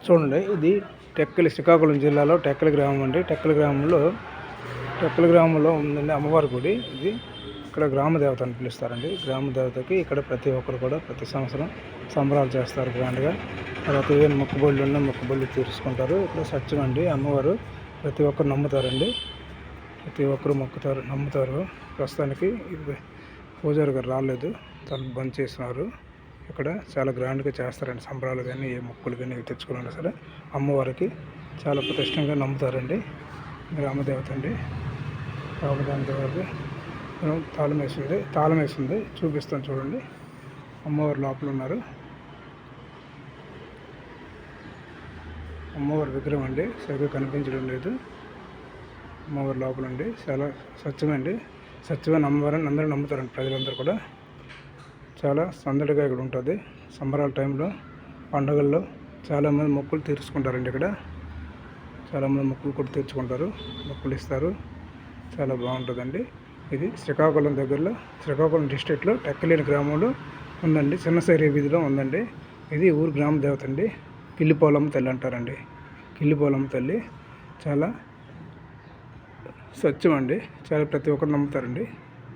చూడండి, ఇది టెక్కలి శ్రీకాకుళం జిల్లాలో టెక్కలి గ్రామం అండి. టెక్కలి గ్రామంలో ఉందండి అమ్మవారి గుడి. ఇది ఇక్కడ గ్రామ దేవత అని పిలుస్తారండి. గ్రామ దేవతకి ఇక్కడ ప్రతి ఒక్కరు కూడా ప్రతి సంవత్సరం సంబరాలు చేస్తారు గ్రాండ్గా. తర్వాత ఏం మొక్కుబళ్ళు ఉన్నా మొక్కుబళ్ళు తీర్చుకుంటారు. ఇక్కడ సత్యం అండి, అమ్మవారు ప్రతి ఒక్కరు నమ్ముతారండి. ప్రతి ఒక్కరు నమ్ముతారు. ప్రస్తుతానికి పూజారి గారు రాలేదు, తను బంద్ చేస్తున్నారు. ఇక్కడ చాలా గ్రాండ్గా చేస్తారండి సంబరాలు కానీ ఏ మొక్కులు కానీ తెచ్చుకున్నా సరే అమ్మవారికి చాలా ప్రతిష్టంగా నమ్ముతారండి. గ్రామదేవత అండి. గ్రామదేవతకి తాళం వేసింది చూపిస్తాను చూడండి. అమ్మవారు లోపల ఉన్నారు. అమ్మవారి విగ్రహం అండి, సరిగ్గా కనిపించడం లేదు. అమ్మవారి లోపల అండి, చాలా సత్యమండి. సత్యమైన అమ్మవారిని అందరూ నమ్ముతారండి. ప్రజలందరూ కూడా చాలా సందడిగా ఇక్కడ ఉంటుంది. సంబరాల టైంలో పండుగల్లో చాలామంది మొక్కులు తీర్చుకుంటారండి. ఇక్కడ చాలామంది మొక్కులు కూడా తీర్చుకుంటారు, మొక్కులు ఇస్తారు. చాలా బాగుంటుందండి. ఇది శ్రీకాకుళం దగ్గరలో, శ్రీకాకుళం డిస్ట్రిక్ట్లో టెక్కలేని గ్రామంలో ఉందండి. చిన్నసైరి వీధిలో ఉందండి. ఇది ఊరు గ్రామ దేవత అండి. కిల్లిపోలమ్మ తల్లి అంటారండి. కిల్లిపోలమ్మ తల్లి చాలా సత్యం అండి. చాలా ప్రతి ఒక్కరు నమ్ముతారండి.